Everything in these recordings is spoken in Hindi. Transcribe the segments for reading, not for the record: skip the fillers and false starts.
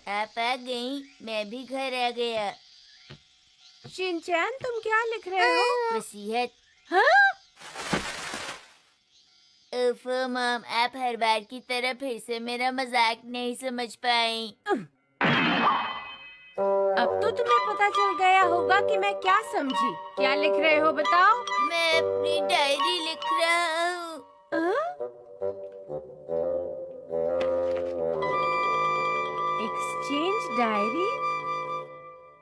आप आ गई, मैं भी घर आ गया। शिनचैन, तुम क्या लिख रहे हो? वसीयत। हाँ? ओफो मॉम, आप हर बार की तरह फिर से मेरा मजाक नहीं समझ पाई। अब तो तुम्हें पता चल गया होगा कि मैं क्या समझी। क्या लिख रहे हो बताओ? मैं अपनी डायरी लिख रहा हूँ। Exchange diary?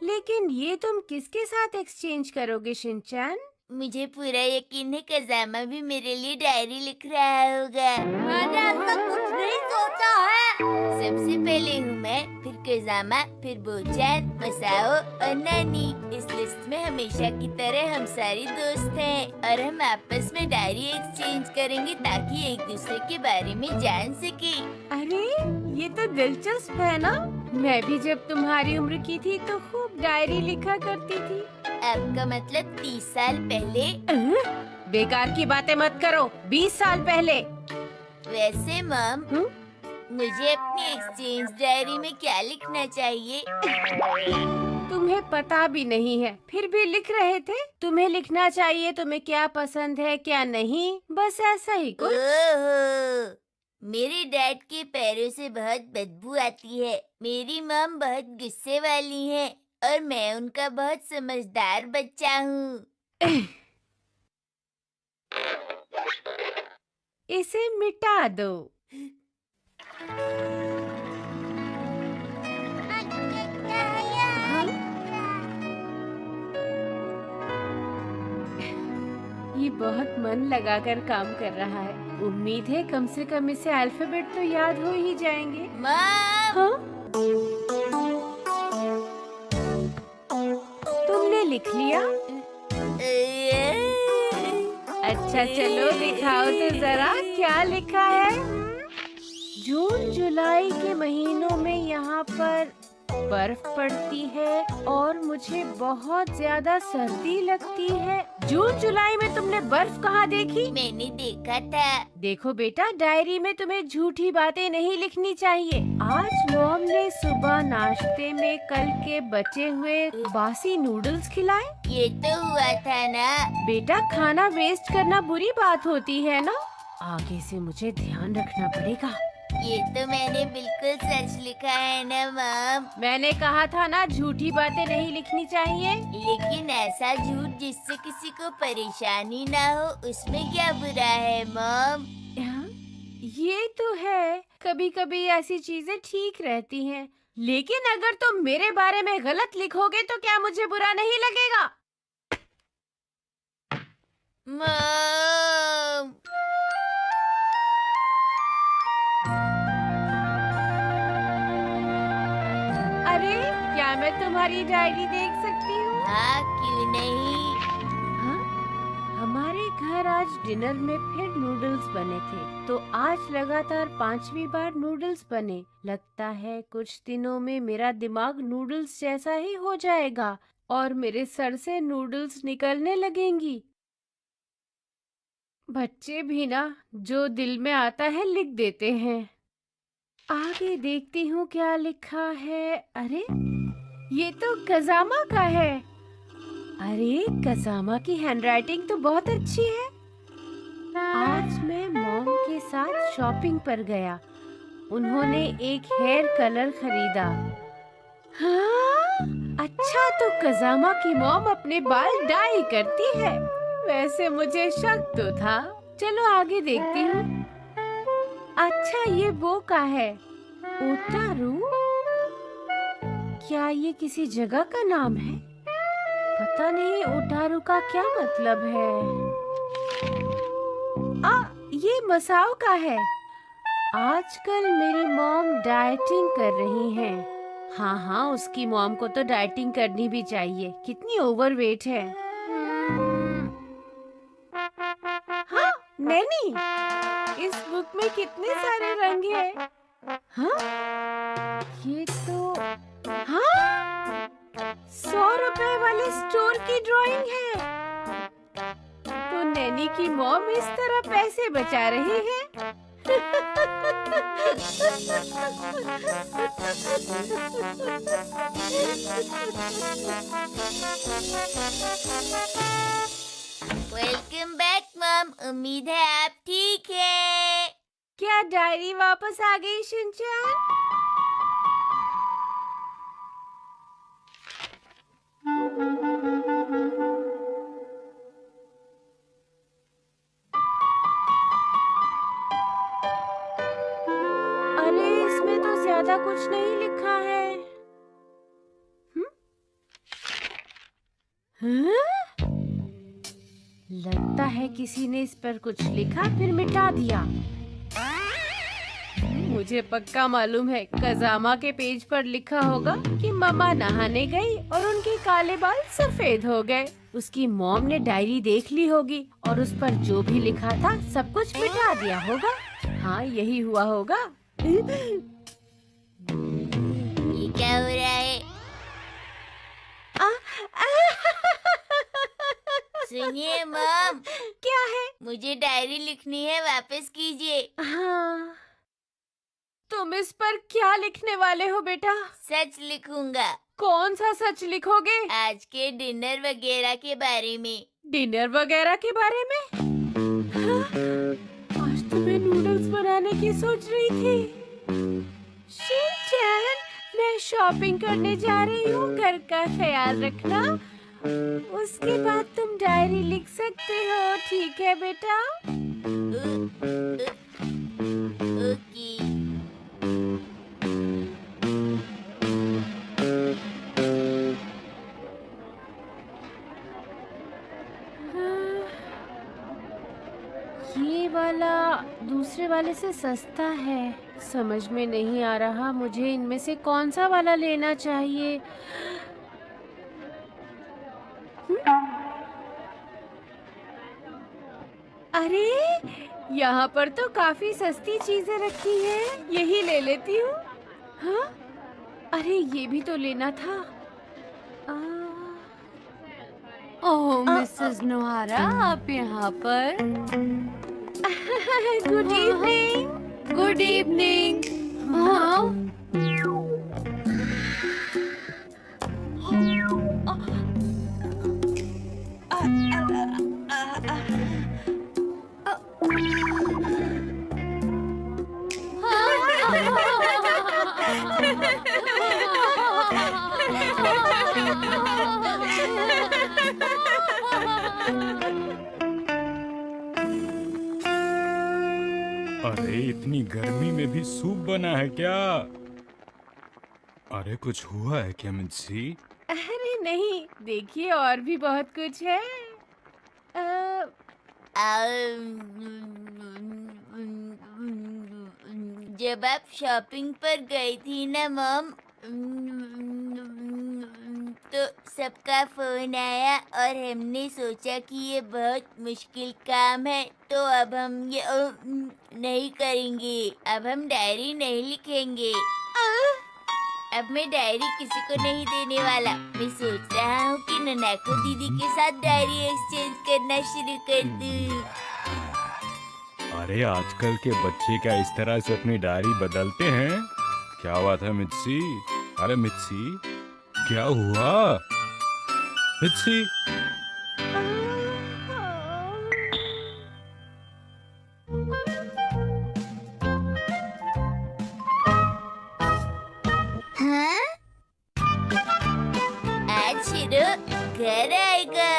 लेकिन ये तुम किसके साथ एक्सचेंज करोगे शिनचैन? मुझे पूरा यकीन है कजामा भी मेरे लिए डायरी लिख रहा होगा। मैंने ऐसा कुछ नहीं सोचा है। सबसे पहले हूँ मैं, फिर कजामा, फिर बोचान, मसाओ और नानी। इस लिस्ट में हमेशा की तरह हम सारे दोस्त हैं और हम आपस में डायरी एक्सचेंज करेंगे ताकि एक दूसरे के बारे में जान सके। अरे, ये तो दिलचस्प है ना? मैं भी जब तुम्हारी उम्र की थी तो खूब डायरी लिखा करती थी। आपका मतलब 30 साल पहले? बेकार की बातें मत करो। 20 साल पहले। वैसे मॉम, मुझे अपनी एक्सचेंज डायरी में क्या लिखना चाहिए? तुम्हें पता भी नहीं है, फिर भी लिख रहे थे। तुम्हें लिखना चाहिए तुम्हें क्या पसंद है क्या नहीं, बस ऐसा ही कुछ। ओहो, मेरे डैड के पैरों से बहुत बदबू आती है। मेरी मॉम बहुत गुस्से वाली है और मैं उनका बहुत समझदार बच्चा हूँ। इसे मिटा दो। हाँ? ये बहुत मन लगाकर काम कर रहा है। उम्मीद है कम से कम इसे अल्फाबेट तो याद हो ही जाएंगे। मॉम! हाँ? तुमने लिख लिया? अच्छा चलो दिखाओ तो जरा क्या लिखा है। जून जुलाई के महीनों में यहाँ पर बर्फ पड़ती है और मुझे बहुत ज्यादा सर्दी लगती है। जून जुलाई में तुमने बर्फ कहाँ देखी? मैंने देखा था। देखो बेटा, डायरी में तुम्हें झूठी बातें नहीं लिखनी चाहिए। आज मॉम ने सुबह नाश्ते में कल के बचे हुए बासी नूडल्स खिलाए। ये तो हुआ था ना। बेटा, खाना वेस्ट करना बुरी बात होती है ना? आगे से मुझे ध्यान रखना पड़ेगा। ये तो मैंने बिल्कुल सच लिखा है ना मॉम। मैंने कहा था ना, झूठी बातें नहीं लिखनी चाहिए। लेकिन ऐसा झूठ जिससे किसी को परेशानी ना हो, उसमें क्या बुरा है मॉम? ये तो है, कभी कभी ऐसी चीजें ठीक रहती हैं। लेकिन अगर तुम मेरे बारे में गलत लिखोगे तो क्या मुझे बुरा नहीं लगेगा? मॉम! अरे, क्या मैं तुम्हारी डायरी देख सकती हूँ? हाँ, क्यों नहीं? हाँ? हमारे घर आज डिनर में फिर नूडल्स बने थे, तो आज लगातार 5वीं बार नूडल्स बने। लगता है कुछ दिनों में मेरा दिमाग नूडल्स जैसा ही हो जाएगा और मेरे सर से नूडल्स निकलने लगेंगी। बच्चे भी ना, जो दिल में आता है लिख देते हैं। आगे देखती हूँ क्या लिखा है। अरे, ये तो कजामा का है। अरे, कजामा की हैंडराइटिंग तो बहुत अच्छी है। आज मैं मॉम के साथ शॉपिंग पर गया। उन्होंने एक हेयर कलर खरीदा। हाँ? अच्छा, तो कजामा की मॉम अपने बाल डाई करती है। वैसे मुझे शक तो था। चलो आगे देखती हूँ। अच्छा, ये वो का है, ओटारू। क्या ये किसी जगह का नाम है? पता नहीं ओटारू का क्या मतलब है। ये मसाओ का है। आजकल मेरी मॉम डाइटिंग कर रही हैं। हाँ हाँ, उसकी मॉम को तो डाइटिंग करनी भी चाहिए। कितनी ओवरवेट है। हाँ, नैनी, इस बुक में कितने सारे रंग हैं। हाँ? ये तो, हाँ, 100 रुपए वाले स्टोर की ड्राइंग है। तो नैनी की मॉम इस तरह पैसे बचा रही है। Welcome back mom. उम्मीद है आप ठीक है। क्या डायरी वापस आ गई शिनचैन? अरे इसमें तो ज्यादा कुछ नहीं लिखा है। हम्म? हाँ? लगता है किसी ने इस पर कुछ लिखा फिर मिटा दिया। मुझे पक्का मालूम है कजामा के पेज पर लिखा होगा कि मम्मा नहाने गई और उनके काले बाल सफेद हो गए। उसकी मॉम ने डायरी देख ली होगी और उस पर जो भी लिखा था सब कुछ मिटा दिया होगा। हाँ यही हुआ होगा। ये क्या हो रहा है? आ, सुनिए मॉम, क्या है? मुझे डायरी लिखनी है, वापस कीजिए। हाँ तुम इस पर क्या लिखने वाले हो बेटा? सच लिखूंगा। कौन सा सच लिखोगे? आज के डिनर वगैरह के बारे में। डिनर वगैरह के बारे में? हाँ, आज तो मैं नूडल्स बनाने की सोच रही थी। शिनचैन, मैं शॉपिंग करने जा रही हूँ, घर का ख्याल रखना। उसके बाद तुम डायरी लिख सकते हो, ठीक है बेटा? ओके। ये वाला दूसरे वाले से सस्ता है। समझ में नहीं आ रहा मुझे इनमें से कौन सा वाला लेना चाहिए। अरे यहाँ पर तो काफी सस्ती चीजें रखी हैं, यही ले लेती हूँ। हाँ? अरे ये भी तो लेना था। ओह मिसेस नोहारा, आप यहाँ पर? Good evening. Good evening. हाँ? अरे इतनी गर्मी में भी सूप बना है क्या? अरे कुछ हुआ है क्या मिर्ची? अरे नहीं, देखिए और भी बहुत कुछ है। जब आप शॉपिंग पर गई थी ना मॉम, तो सबका फोन आया और हमने सोचा कि ये बहुत मुश्किल काम है, तो अब हम ये नहीं करेंगे। अब हम डायरी नहीं लिखेंगे। अब मैं डायरी किसी को नहीं देने वाला। मैं सोच रहा हूँ कि ननाको दीदी के साथ डायरी एक्सचेंज करना शुरू कर दूँ। अरे आजकल के बच्चे क्या इस तरह से अपनी डायरी बदलते हैं? क्या बात है मिर्ची? अरे मिर्ची, क्या हुआ? मिर्ची, हाँ? आज शिरो घर आएगा।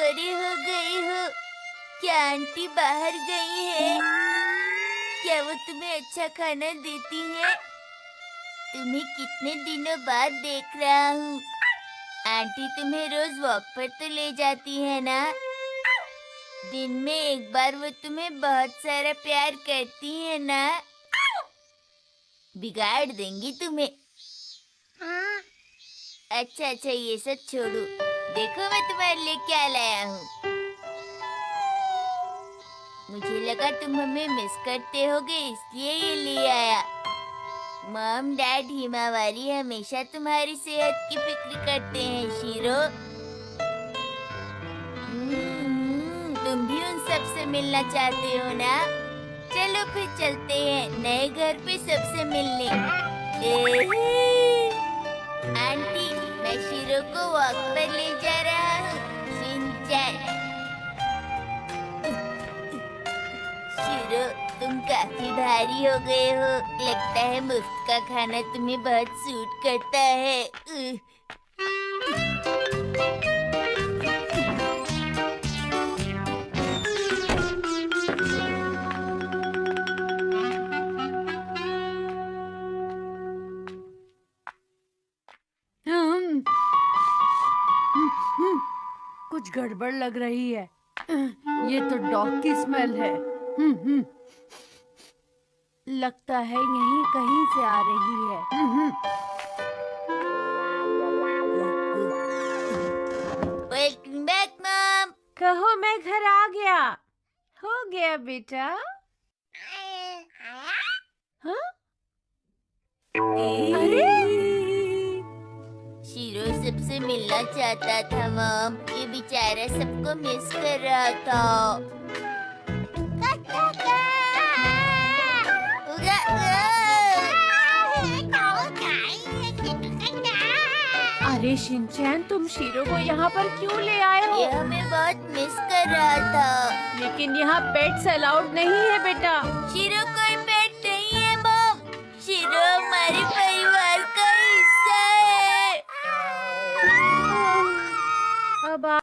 बड़े हो गए हो। क्या आंटी बाहर गई है? क्या वो तुम्हें अच्छा खाना देती है? तुम्हें कितने दिनों बाद देख रहा हूँ। आंटी तुम्हें रोज वॉक पर तो ले जाती है ना? दिन में एक बार वो तुम्हें बहुत सारा प्यार करती है ना? बिगाड़ देंगी तुम्हें। अच्छा अच्छा, ये सब छोड़ो। देखो मैं तुम्हारे लिए क्या लाया हूँ। मुझे लगा तुम हमें मिस करते होगे, इसलिए ये ले आया। मॉम डैड हिमावारी हमेशा तुम्हारी सेहत की फिक्र करते हैं शीरो। तुम भी उन सबसे मिलना चाहते हो ना? चलो फिर चलते हैं नए घर पे सबसे मिलने। आंटी, मैं शीरो को वॉक पर ले जा रहा हूँ। शिनचैन। शीरो, तुम काफी भारी हो गए हो। लगता है मुफ्त का खाना तुम्हें बहुत सूट करता है। हम्म, कुछ गड़बड़ लग रही है। ये तो डॉग की स्मेल है। लगता है यहीं कहीं से आ रही है। Welcome back mom. कहो मैं घर आ गया। हो गया बेटा। हाँ? अरे शीरो सबसे मिलना चाहता था मॉम। ये बेचारा सबको मिस कर रहा था। अरे शिनचैन, तुम शीरो को यहाँ पर क्यों ले आए हो? ये हमें बहुत मिस कर रहा था। लेकिन यहाँ पेट्स अलाउड नहीं है बेटा। शीरो को